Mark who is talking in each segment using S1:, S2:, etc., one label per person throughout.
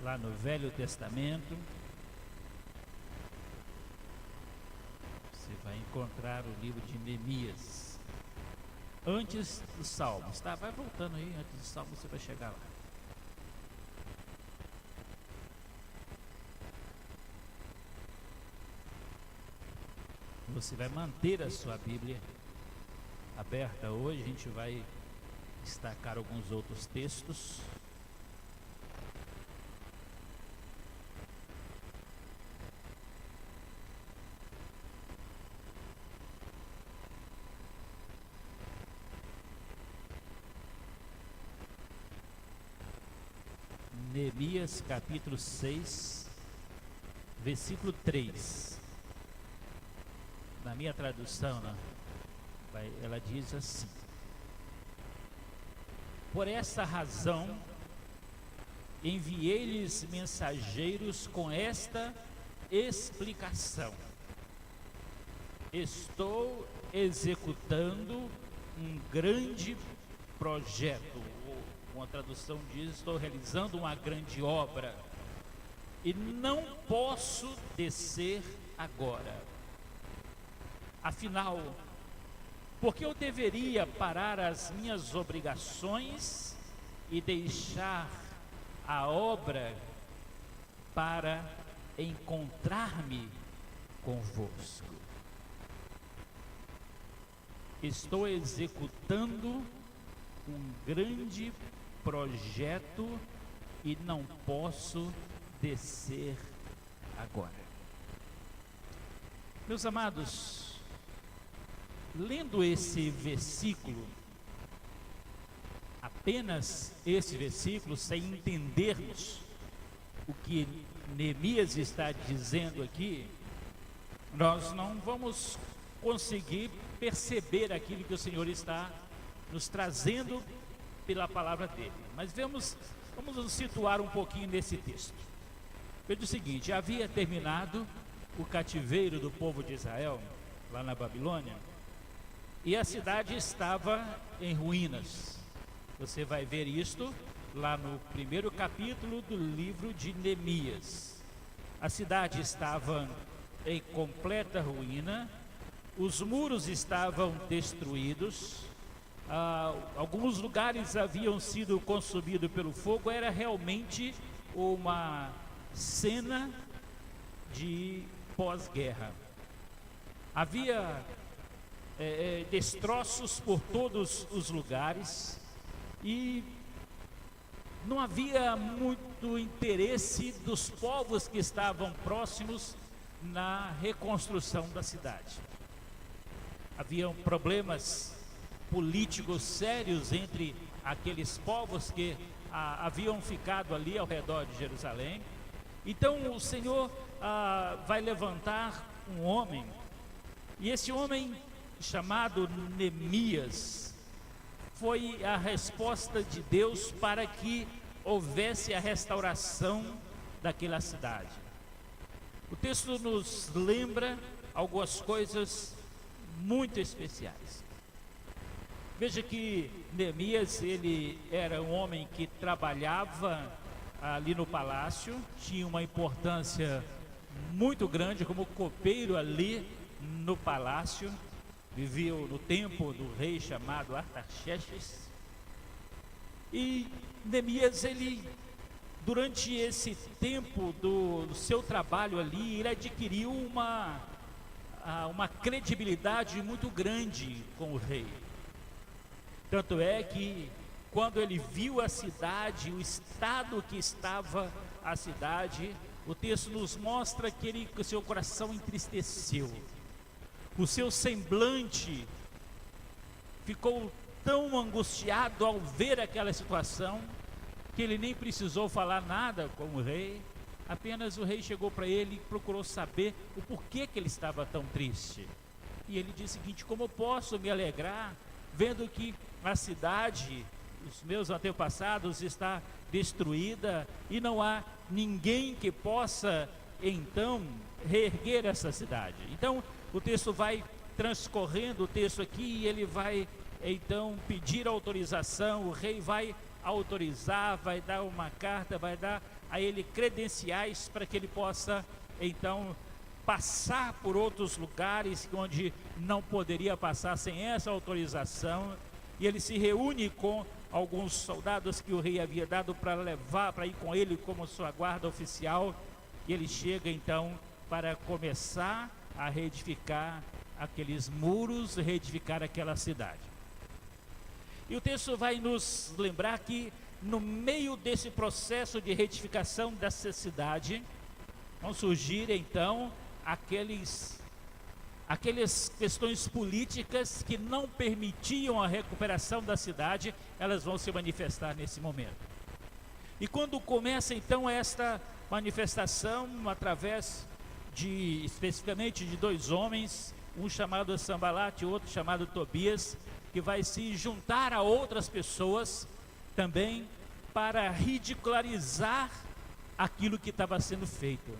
S1: lá no Velho Testamento, você vai encontrar o livro de Neemias, antes dos Salmos, tá? Vai voltando aí, antes dos Salmos você vai chegar lá. Você vai manter a sua Bíblia aberta hoje, a gente vai destacar alguns outros textos. Neemias capítulo 6, versículo 3. Na minha tradução, né, ela diz assim: por essa razão enviei-lhes mensageiros com esta explicação: estou executando um grande projeto. Uma tradução diz: estou realizando uma grande obra e não posso descer agora. Afinal, por que eu deveria parar as minhas obrigações e deixar a obra para encontrar-me convosco? Estou executando um grande projeto e não posso descer agora. Meus amados, lendo esse versículo, apenas esse versículo, sem entendermos o que Neemias está dizendo aqui, nós não vamos conseguir perceber aquilo que o Senhor está nos trazendo pela palavra dele. Mas vamos nos situar um pouquinho nesse texto. Veja o seguinte: havia terminado o cativeiro do povo de Israel lá na Babilônia, e a cidade estava em ruínas. Você vai ver isto lá no primeiro capítulo do livro de Neemias. A cidade estava em completa ruína, os muros estavam destruídos, alguns lugares haviam sido consumidos pelo fogo. Era realmente uma cena de pós-guerra. Havia destroços por todos os lugares e não havia muito interesse dos povos que estavam próximos na reconstrução da cidade. Haviam problemas políticos sérios entre aqueles povos que haviam ficado ali ao redor de Jerusalém. Então o Senhor vai levantar um homem, e esse homem, chamado Neemias, foi a resposta de Deus para que houvesse a restauração daquela cidade. O texto nos lembra algumas coisas muito especiais. Veja que Neemias, ele era um homem que trabalhava ali no palácio, tinha uma importância muito grande como copeiro ali no palácio. Vivia no tempo do rei chamado Artaxerxes. E Neemias, ele, durante esse tempo do seu trabalho ali, ele adquiriu uma credibilidade muito grande com o rei. Tanto é que quando ele viu a cidade, o estado que estava a cidade, o texto nos mostra que o seu coração entristeceu. O seu semblante ficou tão angustiado ao ver aquela situação, que ele nem precisou falar nada com o rei. Apenas o rei chegou para ele e procurou saber o porquê que ele estava tão triste. E ele disse o seguinte: como eu posso me alegrar vendo que a cidade, os meus antepassados, está destruída e não há ninguém que possa então reerguer essa cidade? Então o texto vai transcorrendo, o texto aqui, e ele vai então pedir autorização. O rei vai autorizar, vai dar uma carta, vai dar a ele credenciais para que ele possa então passar por outros lugares onde não poderia passar sem essa autorização. E ele se reúne com alguns soldados que o rei havia dado para levar, para ir com ele como sua guarda oficial. E ele chega então para começar a reedificar aqueles muros, reedificar aquela cidade. E o texto vai nos lembrar que no meio desse processo de reedificação dessa cidade, vão surgir então aquelas questões políticas que não permitiam a recuperação da cidade, elas vão se manifestar nesse momento. E quando começa então esta manifestação, através especificamente de dois homens, um chamado Sanbalat e outro chamado Tobias, que vai se juntar a outras pessoas também para ridicularizar aquilo que estava sendo feito.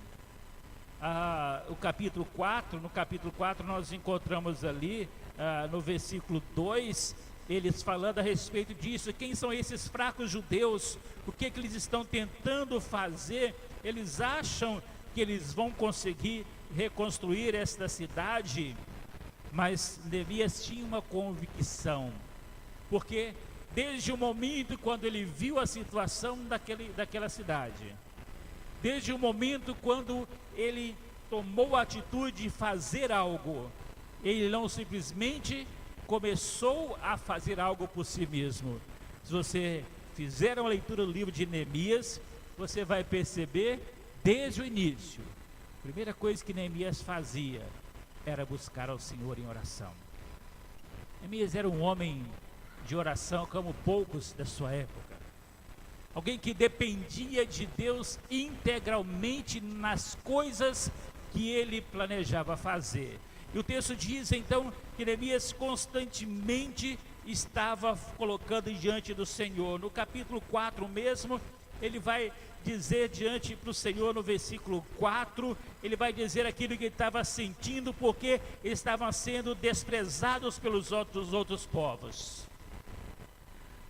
S1: No capítulo 4 nós encontramos ali, no versículo 2, eles falando a respeito disso. Quem são esses fracos judeus? O que eles estão tentando fazer? Eles acham que eles vão conseguir reconstruir esta cidade? Mas Neemias tinha uma convicção, porque desde o momento quando ele viu a situação daquela cidade, desde o momento quando ele tomou a atitude de fazer algo, ele não simplesmente começou a fazer algo por si mesmo. Se você fizer uma leitura do livro de Neemias, você vai perceber desde o início, a primeira coisa que Neemias fazia era buscar ao Senhor em oração. Neemias era um homem de oração como poucos da sua época. Alguém que dependia de Deus integralmente nas coisas que ele planejava fazer. E o texto diz então que Neemias constantemente estava colocando diante do Senhor. No capítulo 4 mesmo, ele vai dizer diante para o Senhor, no versículo 4, ele vai dizer aquilo que ele estava sentindo, porque eles estavam sendo desprezados pelos outros povos.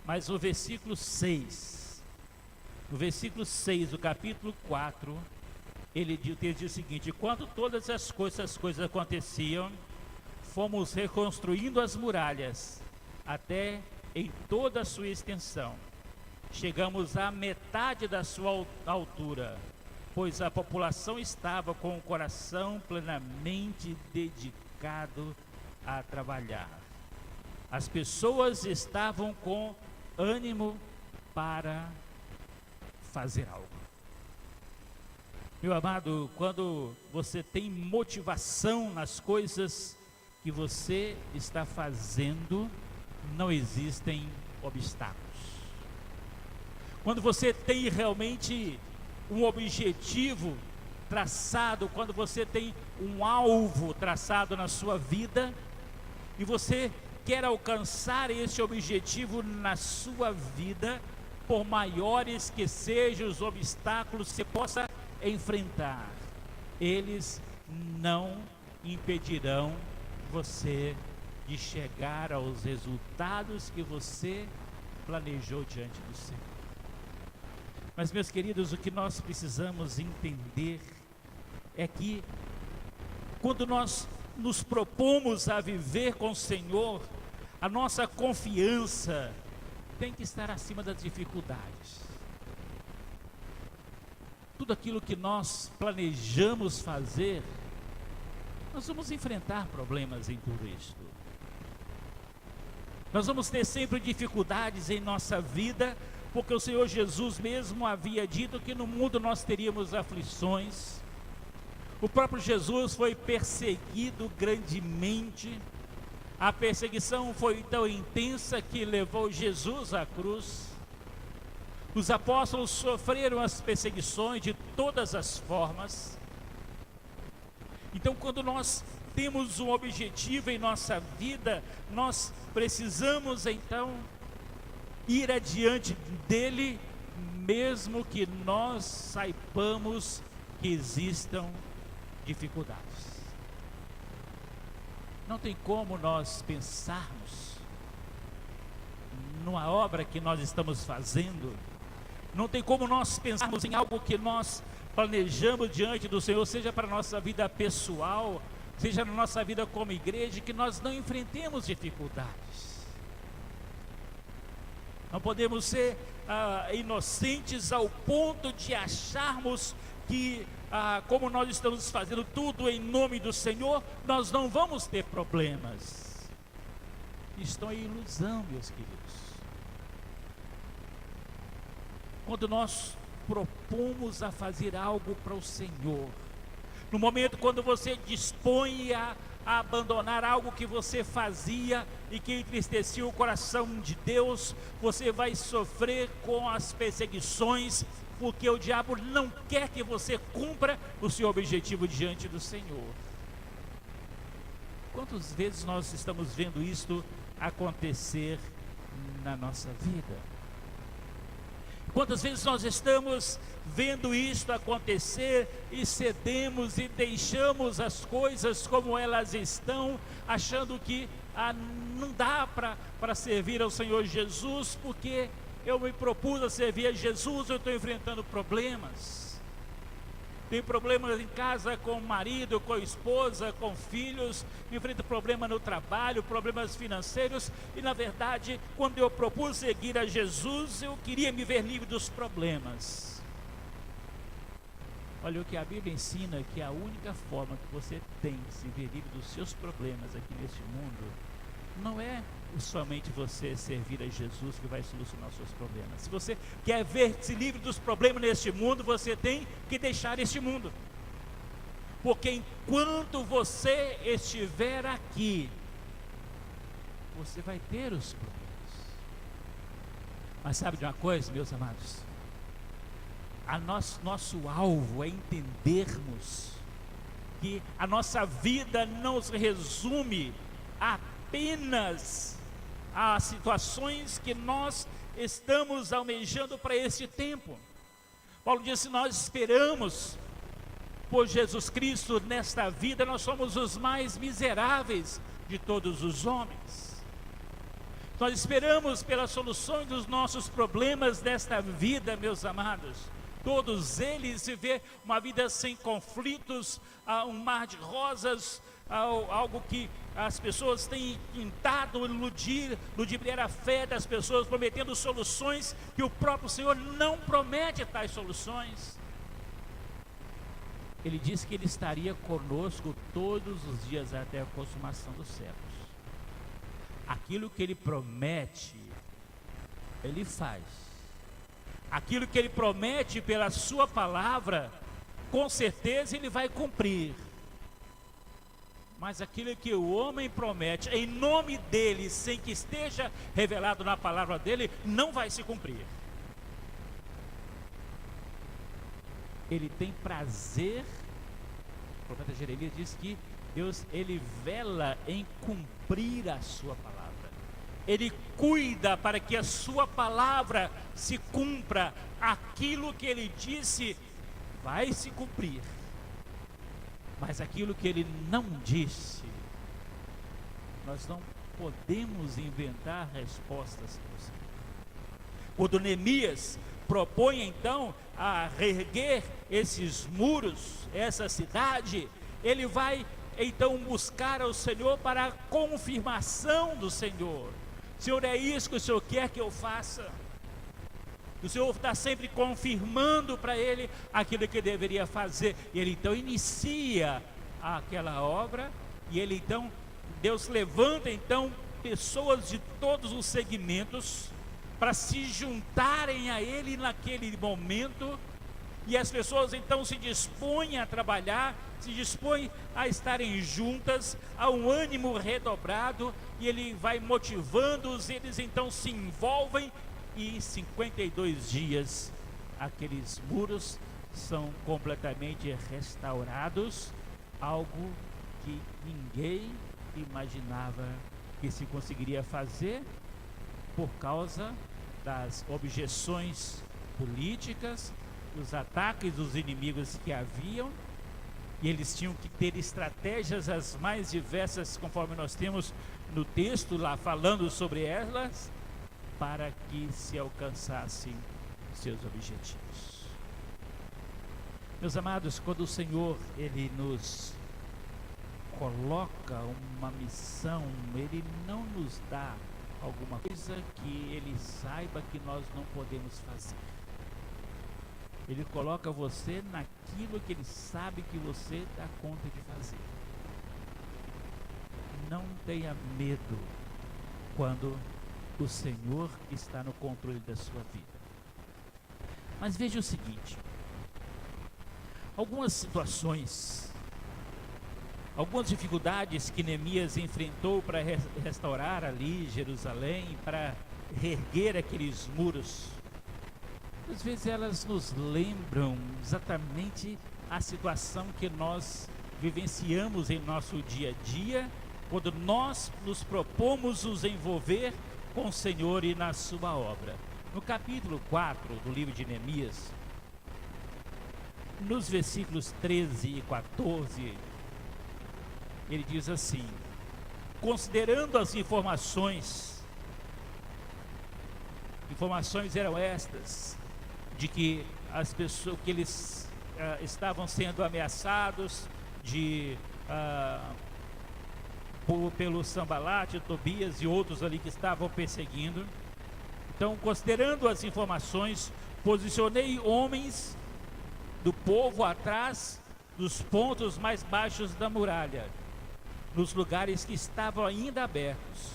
S1: Mas no versículo 6 do capítulo 4, ele diz o seguinte: quando todas as coisas aconteciam, fomos reconstruindo as muralhas, até em toda a sua extensão. Chegamos à metade da sua altura, pois a população estava com o coração plenamente dedicado a trabalhar. As pessoas estavam com ânimo para fazer algo. Meu amado, quando você tem motivação nas coisas que você está fazendo, não existem obstáculos. Quando você tem realmente um objetivo traçado, quando você tem um alvo traçado na sua vida, e você quer alcançar esse objetivo na sua vida, por maiores que sejam os obstáculos que você possa enfrentar, eles não impedirão você de chegar aos resultados que você planejou diante do Senhor. Mas, meus queridos, o que nós precisamos entender é que quando nós nos propomos a viver com o Senhor, a nossa confiança tem que estar acima das dificuldades. Tudo aquilo que nós planejamos fazer, nós vamos enfrentar problemas em tudo isto. Nós vamos ter sempre dificuldades em nossa vida, porque o Senhor Jesus mesmo havia dito que no mundo nós teríamos aflições. O próprio Jesus foi perseguido grandemente. A perseguição foi tão intensa que levou Jesus à cruz. Os apóstolos sofreram as perseguições de todas as formas. Então, quando nós temos um objetivo em nossa vida, nós precisamos então ir adiante dele, mesmo que nós saibamos que existam dificuldades. Não tem como nós pensarmos numa obra que nós estamos fazendo. Não tem como nós pensarmos em algo que nós planejamos diante do Senhor, seja para a nossa vida pessoal, seja na nossa vida como igreja, que nós não enfrentemos dificuldades. Não podemos ser inocentes ao ponto de acharmos que, como nós estamos fazendo tudo em nome do Senhor, nós não vamos ter problemas. Isto é ilusão, meus queridos. Quando nós propomos a fazer algo para o Senhor, no momento quando você dispõe a abandonar algo que você fazia e que entristecia o coração de Deus, você vai sofrer com as perseguições, porque o diabo não quer que você cumpra o seu objetivo diante do Senhor. Quantas vezes nós estamos vendo isto acontecer na nossa vida? Quantas vezes nós estamos vendo isto acontecer e cedemos e deixamos as coisas como elas estão, achando que não dá para servir ao Senhor Jesus, porque eu me propus a servir a Jesus, eu estou enfrentando problemas. Tem problemas em casa com o marido, com a esposa, com filhos, enfrento problema no trabalho, problemas financeiros, e na verdade, quando eu propus seguir a Jesus, eu queria me ver livre dos problemas. Olha, o que a Bíblia ensina é que a única forma que você tem de se ver livre dos seus problemas aqui neste mundo, não é somente você servir a Jesus que vai solucionar os seus problemas. Se você quer ver-se livre dos problemas neste mundo, você tem que deixar este mundo. Porque enquanto você estiver aqui, você vai ter os problemas. Mas sabe de uma coisa, meus amados? Nosso alvo é entendermos que a nossa vida não se resume apenas a situações que nós estamos almejando para esse tempo. Paulo disse: nós esperamos por Jesus Cristo nesta vida, nós somos os mais miseráveis de todos os homens. Nós esperamos pelas soluções dos nossos problemas desta vida, meus amados. Todos eles viver uma vida sem conflitos, um mar de rosas, algo que as pessoas têm tentado ludibriar a fé das pessoas, prometendo soluções que o próprio Senhor não promete tais soluções. Ele disse que Ele estaria conosco todos os dias até a consumação dos séculos. Aquilo que Ele promete, Ele faz. Aquilo que Ele promete pela sua palavra, com certeza Ele vai cumprir. Mas aquilo que o homem promete em nome dele, sem que esteja revelado na palavra dele, não vai se cumprir. Ele tem prazer. O profeta Jeremias diz que Deus, ele vela em cumprir a sua palavra. Ele cuida para que a sua palavra se cumpra. Aquilo que ele disse vai se cumprir. Mas aquilo que ele não disse, nós não podemos inventar respostas para o Senhor. Quando Neemias propõe então a reerguer esses muros, essa cidade, ele vai então buscar ao Senhor para a confirmação do Senhor. Senhor, é isso que o Senhor quer que eu faça? O Senhor está sempre confirmando para ele aquilo que deveria fazer. E ele então inicia aquela obra. E ele então, Deus levanta então pessoas de todos os segmentos para se juntarem a ele naquele momento. E as pessoas então se dispõem a trabalhar, se dispõem a estarem juntas, a um ânimo redobrado. E ele vai motivando-os, eles então se envolvem. E em 52 dias, aqueles muros são completamente restaurados, algo que ninguém imaginava que se conseguiria fazer por causa das objeções políticas, dos ataques dos inimigos que haviam, e eles tinham que ter estratégias as mais diversas, conforme nós temos no texto lá falando sobre elas, para que se alcançassem seus objetivos. Meus amados, quando o Senhor, Ele nos coloca uma missão, Ele não nos dá alguma coisa que Ele saiba que nós não podemos fazer. Ele coloca você naquilo que Ele sabe que você dá conta de fazer. Não tenha medo quando o Senhor está no controle da sua vida. Mas veja o seguinte: algumas situações, algumas dificuldades que Neemias enfrentou para restaurar ali Jerusalém, para reerguer aqueles muros, às vezes elas nos lembram exatamente a situação que nós vivenciamos em nosso dia a dia, quando nós nos propomos nos envolver com o Senhor e na sua obra. No capítulo 4 do livro de Neemias, nos versículos 13 e 14, ele diz assim: considerando as informações eram estas, de que as pessoas, que eles estavam sendo ameaçados pelo Sambalate, Tobias e outros ali que estavam perseguindo. Então, considerando as informações, posicionei homens do povo atrás dos pontos mais baixos da muralha, nos lugares que estavam ainda abertos,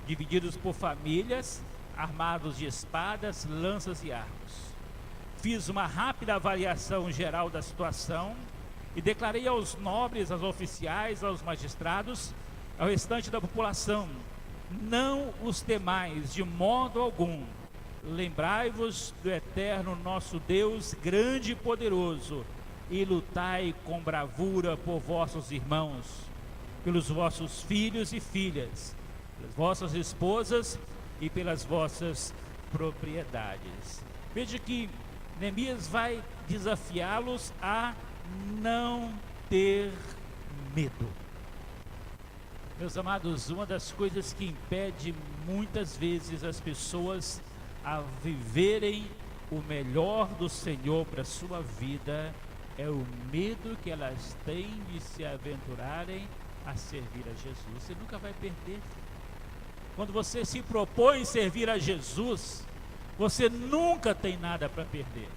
S1: divididos por famílias, armados de espadas, lanças e arcos. Fiz uma rápida avaliação geral da situação e declarei aos nobres, aos oficiais, aos magistrados, ao restante da população: não os temais de modo algum. Lembrai-vos do eterno nosso Deus, grande e poderoso, e lutai com bravura por vossos irmãos, pelos vossos filhos e filhas, pelas vossas esposas e pelas vossas propriedades. Veja que Neemias vai desafiá-los a não ter medo. Meus amados, uma das coisas que impede muitas vezes as pessoas a viverem o melhor do Senhor para a sua vida é o medo que elas têm de se aventurarem a servir a Jesus. Você nunca vai perder. Quando você se propõe servir a Jesus, você nunca tem nada para perder.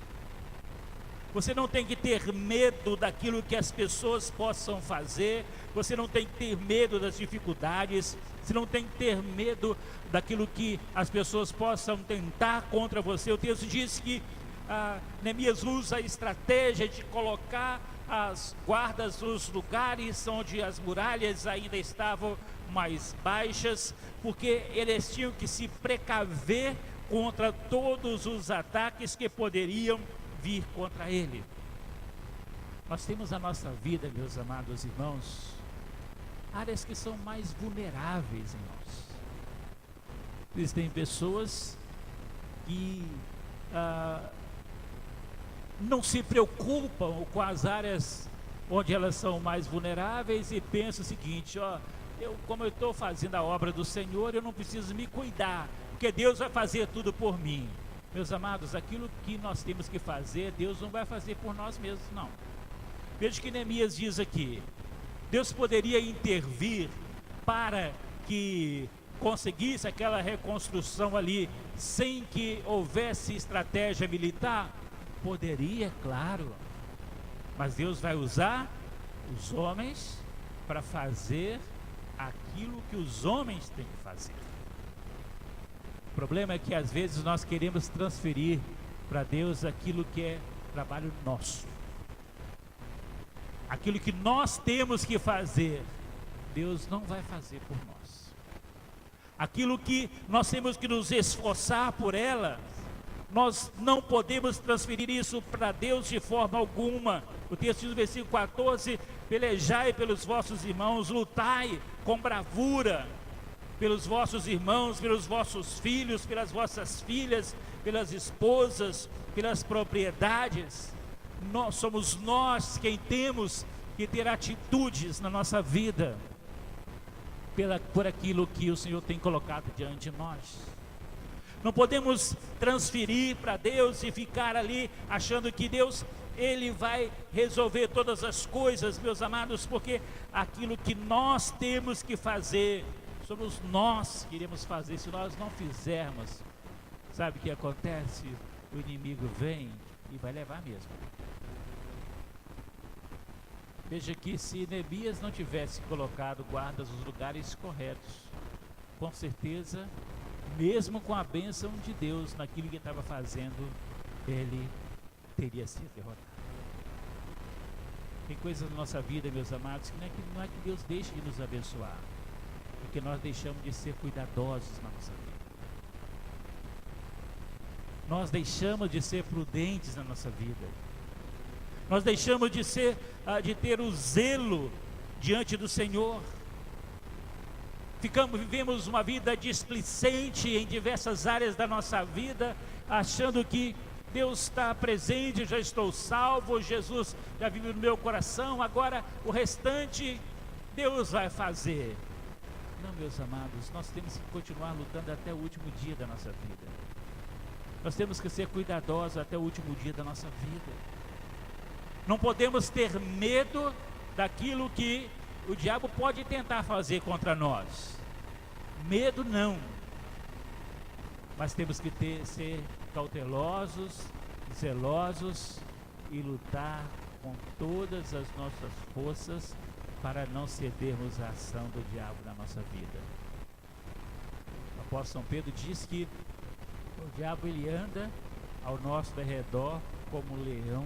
S1: Você não tem que ter medo daquilo que as pessoas possam fazer. Você não tem que ter medo das dificuldades. Você não tem que ter medo daquilo que as pessoas possam tentar contra você. O texto diz que Neemias usa a estratégia de colocar as guardas nos lugares onde as muralhas ainda estavam mais baixas, porque eles tinham que se precaver contra todos os ataques que poderiam vir contra ele. Nós temos na nossa vida, meus amados irmãos, áreas que são mais vulneráveis em nós. Existem pessoas que não se preocupam com as áreas onde elas são mais vulneráveis e pensam o seguinte: como eu estou fazendo a obra do Senhor, eu não preciso me cuidar, porque Deus vai fazer tudo por mim. Meus amados, aquilo que nós temos que fazer, Deus não vai fazer por nós mesmos, não. Veja que Neemias diz aqui: Deus poderia intervir para que conseguisse aquela reconstrução ali, sem que houvesse estratégia militar? Poderia, claro, mas Deus vai usar os homens para fazer aquilo que os homens têm que fazer. O problema é que às vezes nós queremos transferir para Deus aquilo que é trabalho nosso, aquilo que nós temos que fazer. Deus não vai fazer por nós. Aquilo que nós temos que nos esforçar por ela, nós não podemos transferir isso para Deus de forma alguma. O texto diz no versículo 14: pelejai pelos vossos irmãos, lutai com bravura pelos vossos irmãos, pelos vossos filhos, pelas vossas filhas, pelas esposas, pelas propriedades. Somos nós quem temos que ter atitudes na nossa vida por aquilo que o Senhor tem colocado diante de nós. Não podemos transferir para Deus e ficar ali achando que Deus, Ele vai resolver todas as coisas, meus amados, porque aquilo que nós temos que fazer, somos nós que iremos fazer. Se nós não fizermos, sabe o que acontece? O inimigo vem e vai levar mesmo. Veja que se Neemias não tivesse colocado guardas nos lugares corretos, com certeza, mesmo com a bênção de Deus naquilo que ele estava fazendo, ele teria sido derrotado. Tem coisas na nossa vida, meus amados, que não é que Deus deixe de nos abençoar, porque nós deixamos de ser cuidadosos na nossa vida. Nós deixamos de ser prudentes na nossa vida. Nós deixamos de ter o zelo diante do Senhor. Vivemos uma vida displicente em diversas áreas da nossa vida, achando que Deus está presente, já estou salvo, Jesus já vive no meu coração, agora o restante Deus vai fazer. Não, meus amados, nós temos que continuar lutando até o último dia da nossa vida. Nós temos que ser cuidadosos até o último dia da nossa vida. Não podemos ter medo daquilo que o diabo pode tentar fazer contra nós. Medo não. Mas temos que ser cautelosos, zelosos e lutar com todas as nossas forças para não cedermos à ação do diabo na nossa vida. O apóstolo São Pedro diz que o diabo ele anda ao nosso redor como um leão,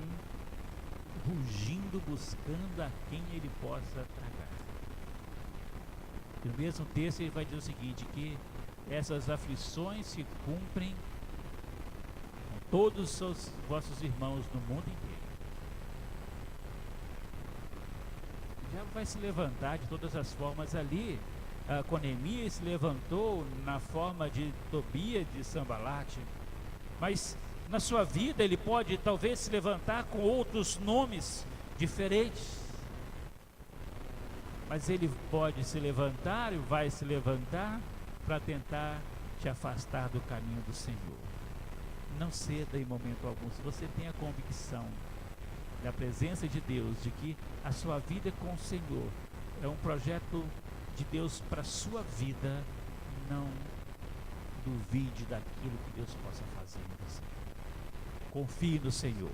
S1: rugindo, buscando a quem ele possa tragar. E no mesmo texto ele vai dizer o seguinte, que essas aflições se cumprem com todos os vossos irmãos no mundo inteiro. O diabo vai se levantar de todas as formas ali. Com Neemias se levantou na forma de Tobias, de Sanbalate, mas na sua vida ele pode talvez se levantar com outros nomes diferentes, mas ele pode se levantar e vai se levantar para tentar te afastar do caminho do Senhor. Não ceda em momento algum. Se você tem a convicção da presença de Deus, de que a sua vida com o Senhor é um projeto de Deus para a sua vida, não duvide daquilo que Deus possa fazer em você. Confie no Senhor,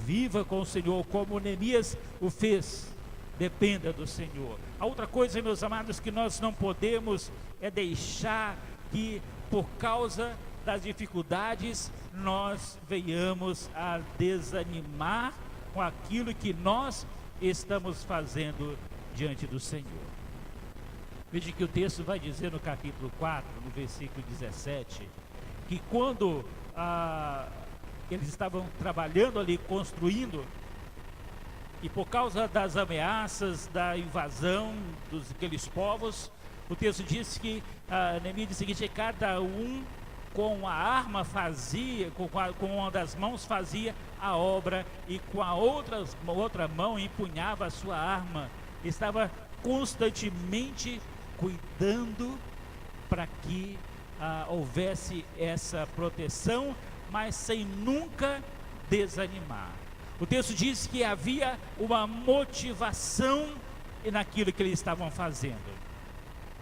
S1: viva com o Senhor como Neemias o fez, dependa do Senhor. A outra coisa, meus amados, que nós não podemos é deixar que por causa das dificuldades nós venhamos a desanimar com aquilo que nós estamos fazendo diante do Senhor. Veja que o texto vai dizer no capítulo 4, no versículo 17, que quando eles estavam trabalhando ali, construindo, e por causa das ameaças, da invasão daqueles povos, o texto diz que Neemias diz o seguinte: cada um com a arma fazia, com uma das mãos fazia a obra, e com a outra mão empunhava a sua arma. Estava constantemente cuidando para que houvesse essa proteção, mas sem nunca desanimar. O texto diz que havia uma motivação naquilo que eles estavam fazendo.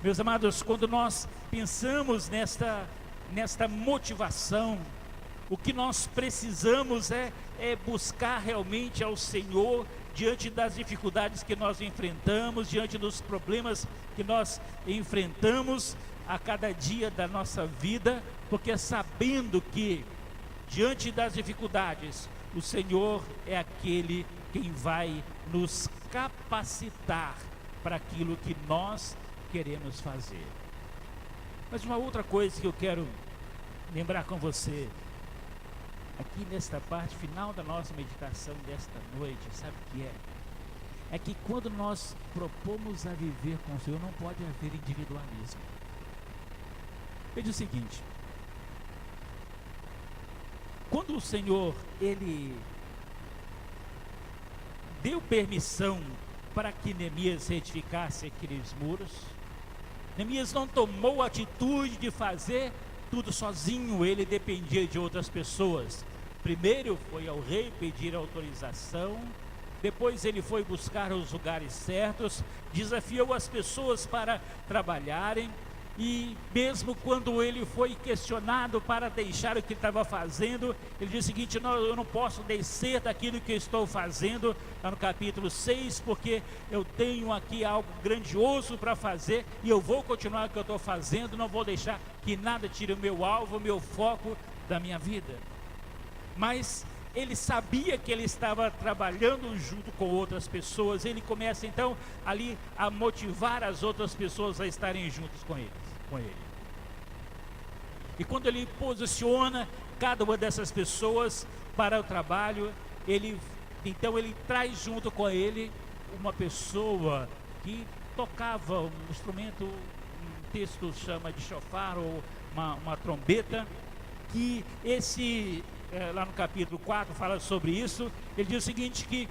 S1: Meus amados, quando nós pensamos nesta motivação, o que nós precisamos é buscar realmente ao Senhor diante das dificuldades que nós enfrentamos, diante dos problemas que nós enfrentamos a cada dia da nossa vida, porque sabendo que diante das dificuldades o Senhor é aquele quem vai nos capacitar para aquilo que nós queremos fazer. Mas uma outra coisa que eu quero lembrar com você aqui nesta parte final da nossa meditação desta noite, sabe o que é? É que quando nós propomos a viver com o Senhor, não pode haver individualismo. Veja o seguinte: quando o Senhor, Ele deu permissão para que Neemias edificasse aqueles muros, Neemias não tomou a atitude de fazer tudo sozinho, ele dependia de outras pessoas. Primeiro foi ao rei pedir autorização, depois ele foi buscar os lugares certos, desafiou as pessoas para trabalharem, e mesmo quando ele foi questionado para deixar o que estava fazendo, ele disse o seguinte: não, eu não posso descer daquilo que eu estou fazendo, está no capítulo 6, porque eu tenho aqui algo grandioso para fazer, e eu vou continuar o que eu estou fazendo, não vou deixar que nada tire o meu alvo, o meu foco da minha vida. Mas ele sabia que ele estava trabalhando junto com outras pessoas. Ele começa então ali a motivar as outras pessoas a estarem juntos com ele. E quando ele posiciona cada uma dessas pessoas para o trabalho, ele traz junto com ele uma pessoa que tocava um instrumento, um texto chama de shofar, ou uma trombeta, que lá no capítulo 4 fala sobre isso. Ele diz o seguinte, que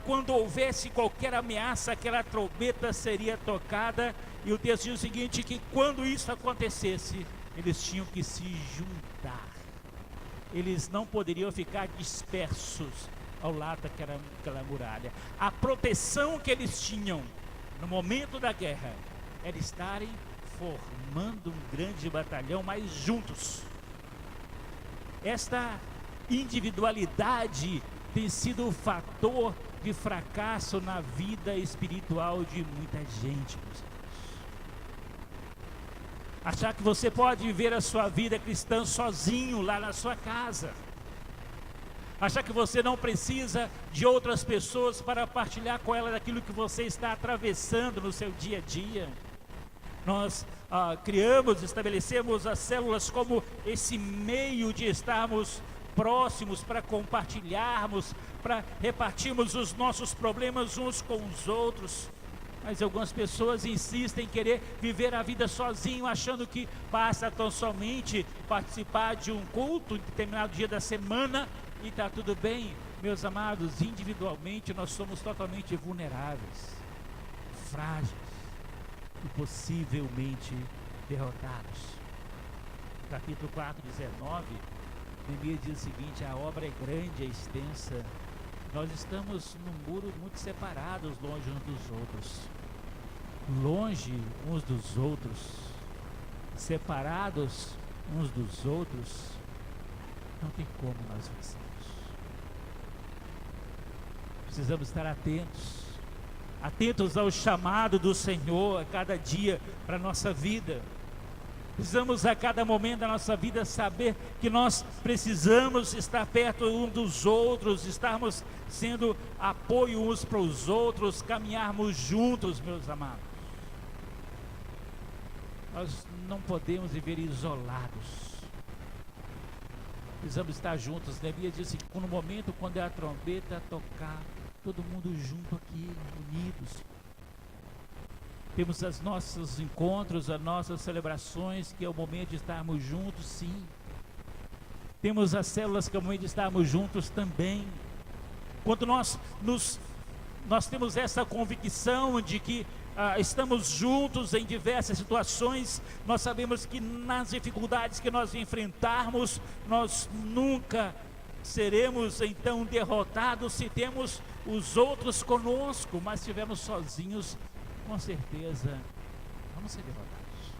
S1: quando houvesse qualquer ameaça, aquela trombeta seria tocada, e o texto diz o seguinte, que quando isso acontecesse, eles tinham que se juntar, eles não poderiam ficar dispersos ao lado daquela muralha. A proteção que eles tinham no momento da guerra era estarem formando um grande batalhão, mas juntos. Esta individualidade tem sido o fator de fracasso na vida espiritual de muita gente, meus irmãos. Achar que você pode viver a sua vida cristã sozinho lá na sua casa. Achar que você não precisa de outras pessoas para partilhar com elas daquilo que você está atravessando no seu dia a dia. Nós estabelecemos as células como esse meio de estarmos próximos, para compartilharmos, para repartirmos os nossos problemas uns com os outros. Mas algumas pessoas insistem em querer viver a vida sozinho, achando que basta tão somente participar de um culto em determinado dia da semana e está tudo bem. Meus amados, individualmente nós somos totalmente vulneráveis, frágeis e possivelmente derrotados. Capítulo 4, 19, Neemias diz o seguinte: a obra é grande, é extensa, nós estamos num muro muito separados, longe uns dos outros. Longe uns dos outros, separados uns dos outros, não tem como nós vencermos. Precisamos estar atentos ao chamado do Senhor a cada dia para a nossa vida. Precisamos a cada momento da nossa vida saber que nós precisamos estar perto um dos outros, estarmos sendo apoio uns para os outros, caminharmos juntos, meus amados. Nós não podemos viver isolados. Precisamos estar juntos. Neemias disse que no momento quando a trombeta tocar, todo mundo junto aqui, unidos. Temos os nossos encontros, as nossas celebrações, que é o momento de estarmos juntos, sim. Temos as células que é o momento de estarmos juntos também. Quando nós temos essa convicção de que estamos juntos em diversas situações, nós sabemos que nas dificuldades que nós enfrentarmos, nós nunca seremos então derrotados se temos os outros conosco, mas se estivermos sozinhos, com certeza vamos ser derrotados.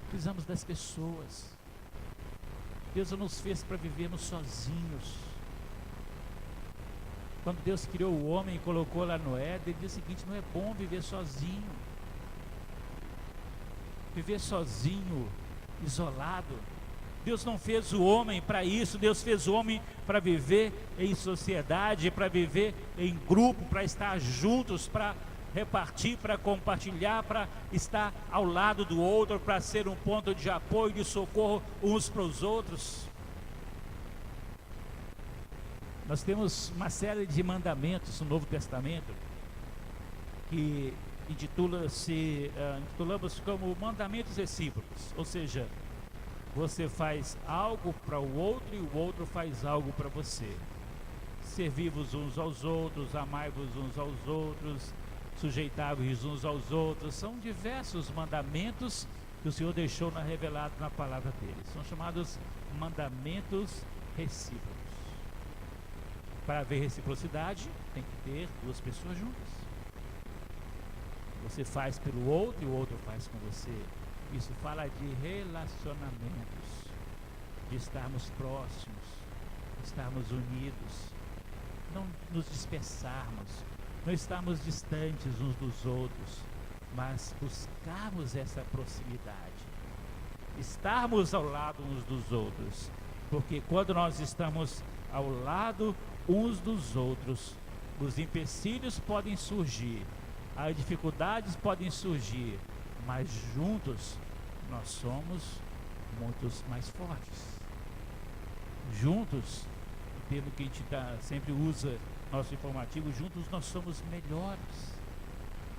S1: Precisamos das pessoas. Deus não nos fez para vivermos sozinhos. Quando Deus criou o homem e colocou lá no Éden, ele disse o seguinte: não é bom viver sozinho. Viver sozinho, isolado. Deus não fez o homem para isso. Deus fez o homem para viver em sociedade, para viver em grupo, para estar juntos, para repartir, para compartilhar, para estar ao lado do outro, para ser um ponto de apoio, de socorro uns para os outros. Nós temos uma série de mandamentos no Novo Testamento que intitulamos como mandamentos recíprocos, ou seja, você faz algo para o outro e o outro faz algo para você. Servi-vos uns aos outros, amai-vos uns aos outros, sujeitai-vos uns aos outros. São diversos mandamentos que o Senhor deixou revelado na palavra dele. São chamados mandamentos recíprocos. Para haver reciprocidade, tem que ter duas pessoas juntas. Você faz pelo outro e o outro faz com você. Isso fala de relacionamentos, de estarmos próximos, de estarmos unidos, não nos dispersarmos, não estarmos distantes uns dos outros, mas buscarmos essa proximidade, estarmos ao lado uns dos outros, porque quando nós estamos ao lado uns dos outros, os empecilhos podem surgir, as dificuldades podem surgir, mas juntos nós somos muitos mais fortes. Juntos, pelo que a gente sempre usa nosso informativo, juntos nós somos melhores.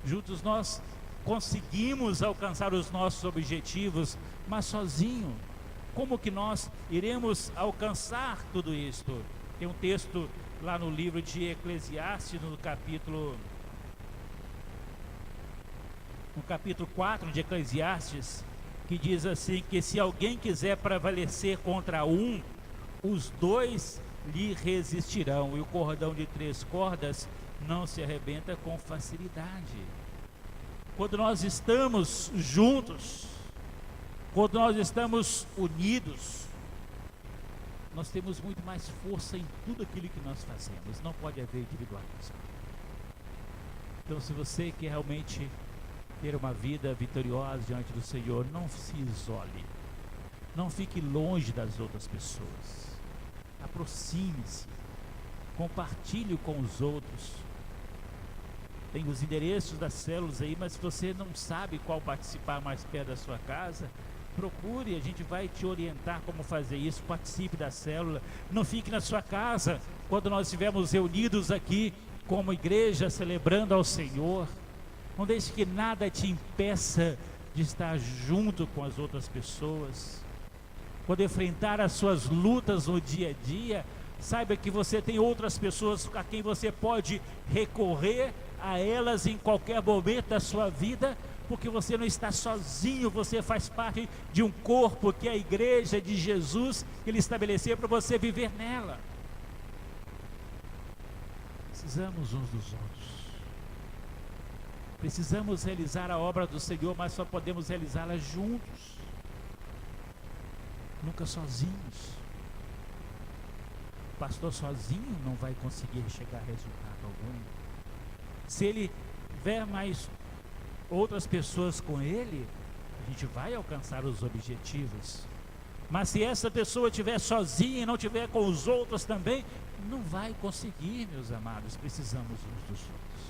S1: Juntos nós conseguimos alcançar os nossos objetivos, mas sozinho, como que nós iremos alcançar tudo isto? Tem um texto lá no livro de Eclesiastes, no capítulo 4 de Eclesiastes, que diz assim, que se alguém quiser prevalecer contra um, os dois lhe resistirão, e o cordão de 3 cordas não se arrebenta com facilidade. Quando nós estamos juntos, quando nós estamos unidos, nós temos muito mais força em tudo aquilo que nós fazemos. Não pode haver individualismo. Então, se você quer realmente ter uma vida vitoriosa diante do Senhor, não se isole, não fique longe das outras pessoas, aproxime-se, compartilhe com os outros. Tem os endereços das células aí, mas se você não sabe qual participar mais perto da sua casa, procure, a gente vai te orientar como fazer isso. Participe da célula, não fique na sua casa quando nós estivermos reunidos aqui como igreja celebrando ao Senhor. Não deixe que nada te impeça de estar junto com as outras pessoas. Quando enfrentar as suas lutas no dia a dia, saiba que você tem outras pessoas a quem você pode recorrer a elas em qualquer momento da sua vida, porque você não está sozinho, você faz parte de um corpo que é a igreja de Jesus, que Ele estabeleceu para você viver nela. Precisamos uns dos outros. Precisamos realizar a obra do Senhor, mas só podemos realizá-la juntos, nunca sozinhos. O pastor sozinho não vai conseguir chegar a resultado algum. Se ele tiver mais outras pessoas com ele, a gente vai alcançar os objetivos. Mas se essa pessoa estiver sozinha e não estiver com os outros também, não vai conseguir, meus amados. Precisamos uns dos outros.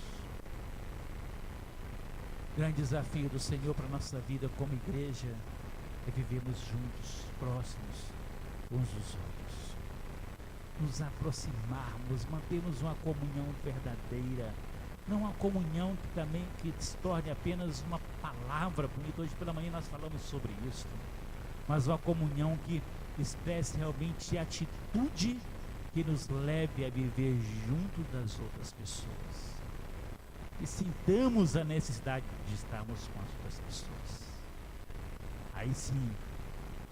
S1: O grande desafio do Senhor para a nossa vida como igreja é vivermos juntos, próximos uns dos outros, nos aproximarmos, mantermos uma comunhão verdadeira, não uma comunhão que também se torne apenas uma palavra bonita. Hoje pela manhã nós falamos sobre isso, mas uma comunhão que expresse realmente a atitude que nos leve a viver junto das outras pessoas, e sintamos a necessidade de estarmos com as outras pessoas. Aí sim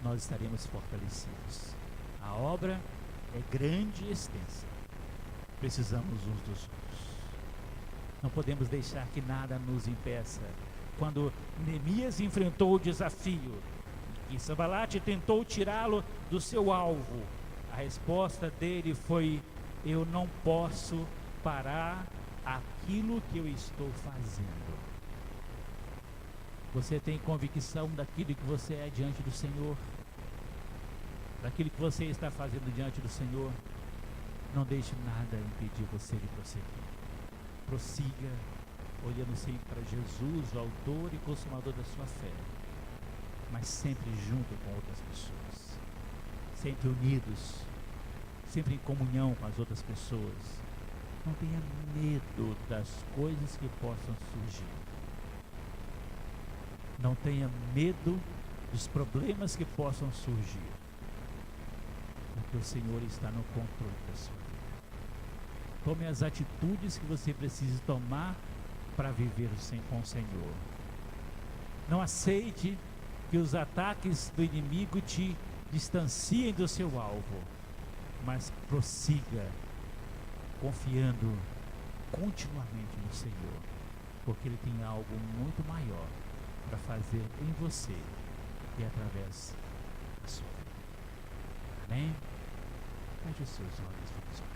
S1: nós estaremos fortalecidos. A obra é grande e extensa, precisamos uns dos outros. Não podemos deixar que nada nos impeça. Quando Neemias enfrentou o desafio e Sanbalate tentou tirá-lo do seu alvo, a resposta dele foi: eu não posso parar aquilo que eu estou fazendo. Você tem convicção daquilo que você é diante do Senhor, daquilo que você está fazendo diante do Senhor? Não deixe nada impedir você de prosseguir. Prossiga, olhando sempre para Jesus, o autor e consumador da sua fé, mas sempre junto com outras pessoas, sempre unidos, sempre em comunhão com as outras pessoas. Não tenha medo das coisas que possam surgir. Não tenha medo dos problemas que possam surgir, porque o Senhor está no controle da sua vida. Tome as atitudes que você precisa tomar para viver com o Senhor. Não aceite que os ataques do inimigo te distanciem do seu alvo, mas prossiga confiando continuamente no Senhor, porque Ele tem algo muito maior para fazer em você e através da sua vida. Amém? Feche os seus olhos, vamos orar.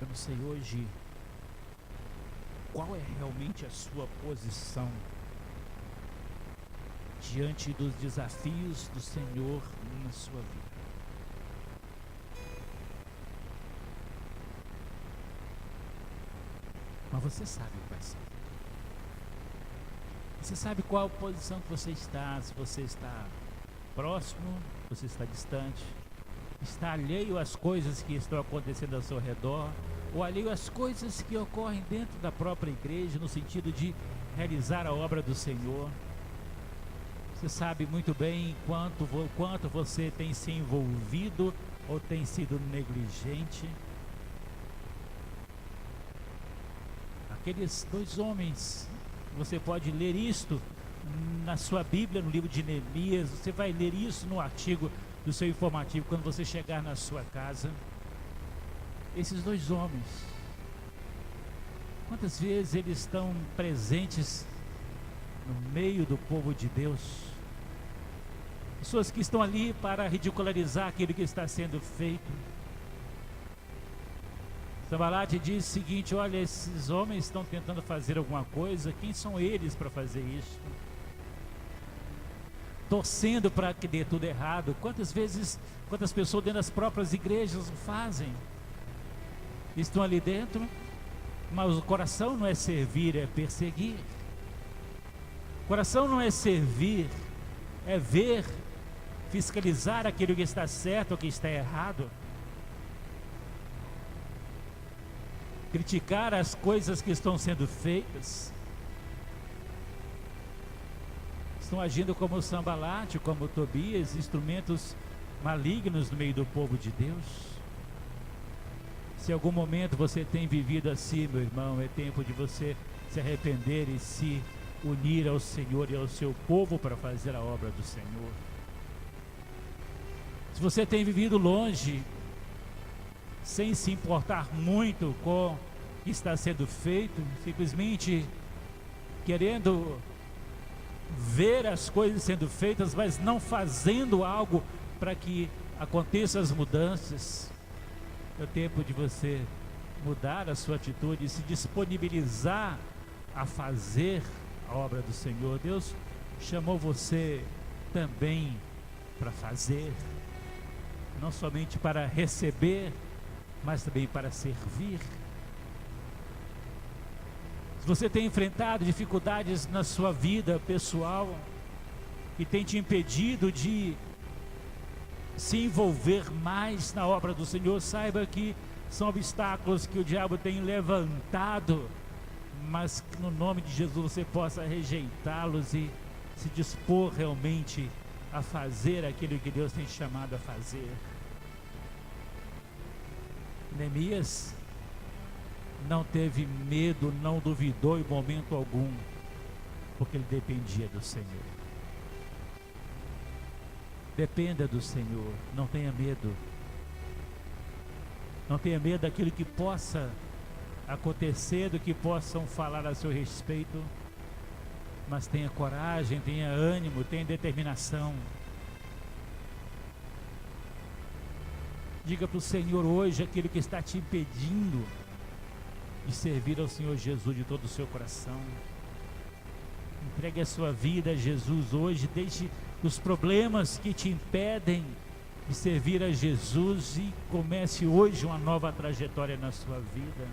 S1: Eu não sei hoje qual é realmente a sua posição diante dos desafios do Senhor na sua vida. Mas você sabe quais são. Você sabe qual posição que você está, se você está próximo, se você está distante, está alheio às coisas que estão acontecendo ao seu redor, ou alheio às coisas que ocorrem dentro da própria igreja, no sentido de realizar a obra do Senhor. Você sabe muito bem quanto você tem se envolvido ou tem sido negligente. Aqueles dois homens, você pode ler isto na sua Bíblia, no livro de Neemias, você vai ler isso no artigo do seu informativo quando você chegar na sua casa. Esses dois homens, quantas vezes eles estão presentes no meio do povo de Deus? Pessoas que estão ali para ridicularizar aquilo que está sendo feito. Sanbalat diz o seguinte: olha, esses homens estão tentando fazer alguma coisa, quem são eles para fazer isso? Torcendo para que dê tudo errado. Quantas pessoas dentro das próprias igrejas fazem? Estão ali dentro, mas o coração não é servir, é perseguir. O coração não é servir, é ver, fiscalizar aquilo que está certo ou que está errado. Criticar as coisas que estão sendo feitas. Estão agindo como Sanbalat, como Tobias, instrumentos malignos no meio do povo de Deus. Se em algum momento você tem vivido assim, meu irmão, é tempo de você se arrepender e se unir ao Senhor e ao seu povo para fazer a obra do Senhor. Se você tem vivido longe, sem se importar muito com o que está sendo feito, simplesmente querendo ver as coisas sendo feitas, mas não fazendo algo para que aconteçam as mudanças, é o tempo de você mudar a sua atitude e se disponibilizar a fazer a obra do Senhor. Deus chamou você também para fazer, não somente para receber, mas também para servir. Se você tem enfrentado dificuldades na sua vida pessoal que tem te impedido de se envolver mais na obra do Senhor, saiba que são obstáculos que o diabo tem levantado, mas que no nome de Jesus você possa rejeitá-los e se dispor realmente a fazer aquilo que Deus tem te chamado a fazer. Neemias não teve medo, não duvidou em momento algum, porque ele dependia do Senhor. Dependa do Senhor, não tenha medo. Não tenha medo daquilo que possa acontecer, do que possam falar a seu respeito, mas tenha coragem, tenha ânimo, tenha determinação. Diga para o Senhor hoje aquilo que está te impedindo de servir ao Senhor Jesus de todo o seu coração. Entregue a sua vida a Jesus hoje, deixe os problemas que te impedem de servir a Jesus e comece hoje uma nova trajetória na sua vida.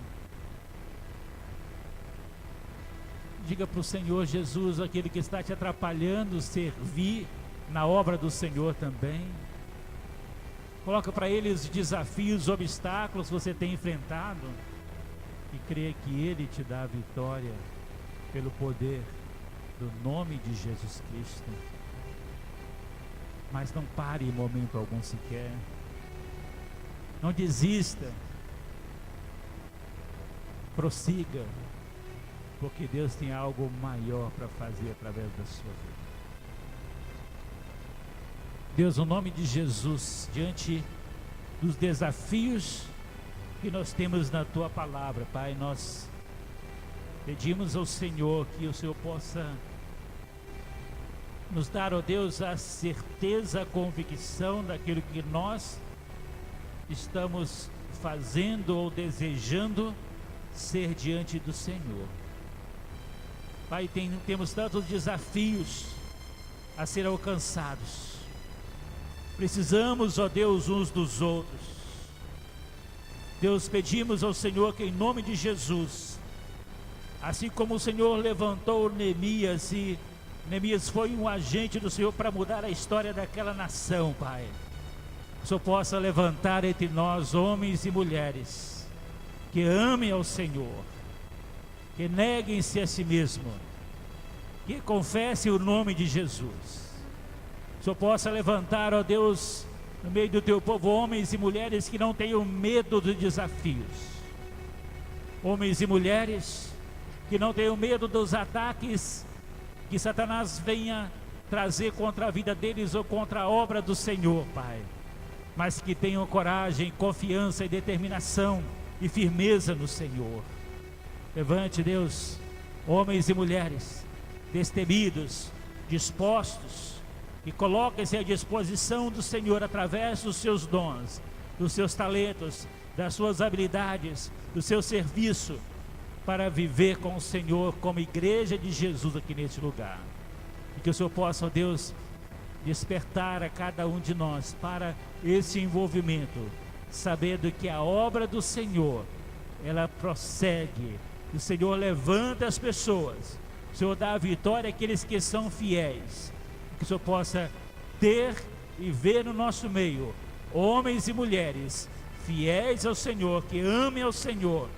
S1: Diga para o Senhor Jesus aquele que está te atrapalhando servir na obra do Senhor também. Coloca para Ele os desafios, os obstáculos que você tem enfrentado e creia que Ele te dá a vitória pelo poder do nome de Jesus Cristo. Mas não pare em momento algum sequer. Não desista. Prossiga, porque Deus tem algo maior para fazer através da sua vida. Deus, no nome de Jesus, diante dos desafios que nós temos na Tua palavra, Pai, nós pedimos ao Senhor que o Senhor possa nos dar, ó Deus, a certeza, a convicção daquilo que nós estamos fazendo ou desejando ser diante do Senhor. Pai, temos tantos desafios a ser alcançados. Precisamos, ó Deus, uns dos outros. Deus, pedimos ao Senhor que em nome de Jesus, assim como o Senhor levantou Neemias e Neemias foi um agente do Senhor para mudar a história daquela nação, Pai, o Senhor possa levantar entre nós homens e mulheres que amem ao Senhor, que neguem-se a si mesmo, que confessem o nome de Jesus. O Senhor possa levantar, ó Deus, no meio do Teu povo, homens e mulheres que não tenham medo dos desafios, homens e mulheres que não tenham medo dos ataques que Satanás venha trazer contra a vida deles ou contra a obra do Senhor, Pai, mas que tenham coragem, confiança e determinação e firmeza no Senhor. Levante, Deus, homens e mulheres destemidos, dispostos, e coloquem-se à disposição do Senhor através dos seus dons, dos seus talentos, das suas habilidades, do seu serviço, para viver com o Senhor como igreja de Jesus aqui neste lugar. E que o Senhor possa, ó Deus, despertar a cada um de nós para esse envolvimento, sabendo que a obra do Senhor, ela prossegue. O Senhor levanta as pessoas, o Senhor dá a vitória àqueles que são fiéis. Que o Senhor possa ter e ver no nosso meio homens e mulheres fiéis ao Senhor, que amem ao Senhor,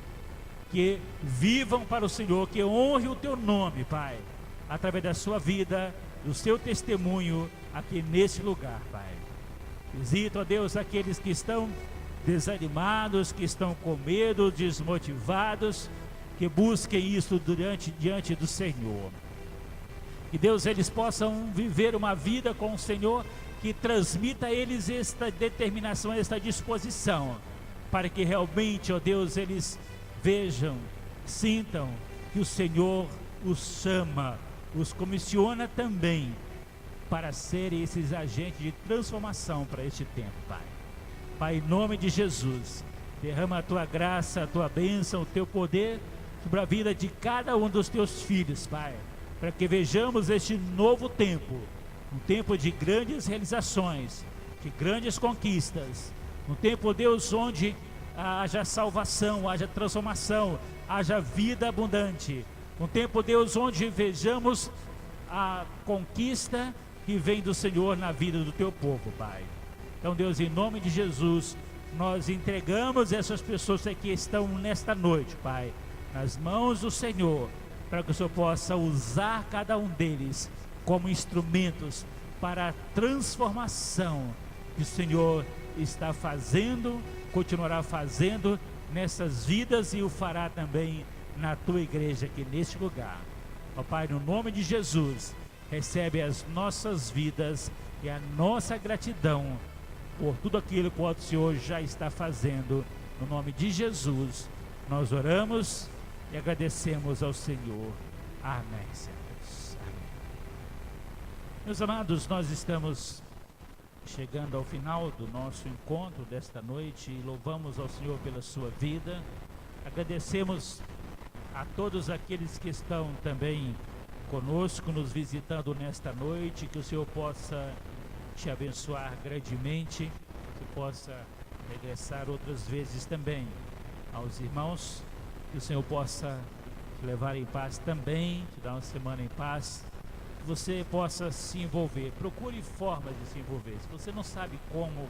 S1: que vivam para o Senhor, que honre o Teu nome, Pai, através da sua vida, do seu testemunho aqui nesse lugar, Pai. Visita, ó Deus, aqueles que estão desanimados, que estão com medo, desmotivados, que busquem isso diante do Senhor. Que Deus, eles possam viver uma vida com o Senhor que transmita a eles esta determinação, esta disposição, para que realmente, ó Deus, eles vejam, sintam que o Senhor os chama, os comissiona também para serem esses agentes de transformação para este tempo, Pai. Pai, em nome de Jesus, derrama a Tua graça, a Tua bênção, o Teu poder sobre a vida de cada um dos Teus filhos, Pai, para que vejamos este novo tempo, um tempo de grandes realizações, de grandes conquistas, um tempo, Deus, onde haja salvação, haja transformação, haja vida abundante, um tempo, Deus, onde vejamos a conquista que vem do Senhor na vida do Teu povo, Pai. Então, Deus, em nome de Jesus, nós entregamos essas pessoas que estão nesta noite, Pai, nas mãos do Senhor, para que o Senhor possa usar cada um deles como instrumentos para a transformação que o Senhor está fazendo, continuará fazendo nessas vidas e o fará também na Tua igreja aqui neste lugar. Ó Pai, no nome de Jesus, recebe as nossas vidas e a nossa gratidão por tudo aquilo que o Senhor já está fazendo. No nome de Jesus, nós oramos e agradecemos ao Senhor. Amém, Senhor. Amém. Meus amados, nós estamos chegando ao final do nosso encontro desta noite e louvamos ao Senhor pela sua vida. Agradecemos a todos aqueles que estão também conosco, nos visitando nesta noite. Que o Senhor possa te abençoar grandemente, que possa regressar outras vezes também aos irmãos. Que o Senhor possa te levar em paz também, te dar uma semana em paz, que você possa se envolver. Procure formas de se envolver. Se você não sabe como,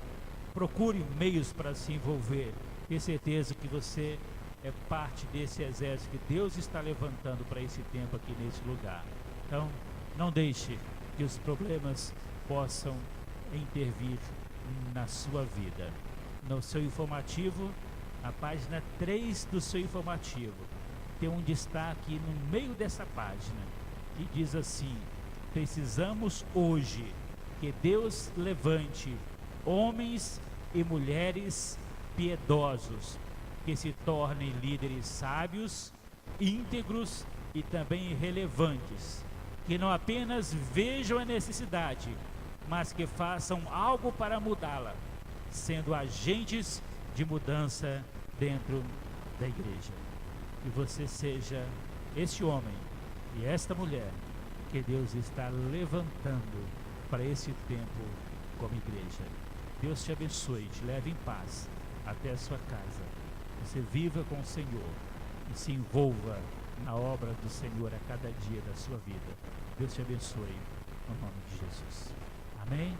S1: procure meios para se envolver. Tenha certeza que você é parte desse exército que Deus está levantando para esse tempo aqui nesse lugar. Então, não deixe que os problemas possam intervir na sua vida. no seu informativo, na página 3 do seu informativo, tem um destaque no meio dessa página, que diz assim: precisamos hoje que Deus levante homens e mulheres piedosos, que se tornem líderes sábios, íntegros e também relevantes, que não apenas vejam a necessidade, mas que façam algo para mudá-la, sendo agentes de mudança dentro da igreja. Que você seja este homem e esta mulher que Deus está levantando para esse tempo como igreja. Deus te abençoe, te leve em paz até a sua casa. Você viva com o Senhor e se envolva na obra do Senhor a cada dia da sua vida. Deus te abençoe, no nome de Jesus. Amém? Amém.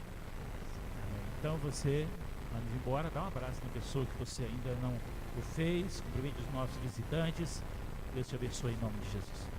S1: Então você, antes de ir embora, dá um abraço na pessoa que você ainda não o fez. Cumprimente os nossos visitantes. Deus te abençoe em nome de Jesus.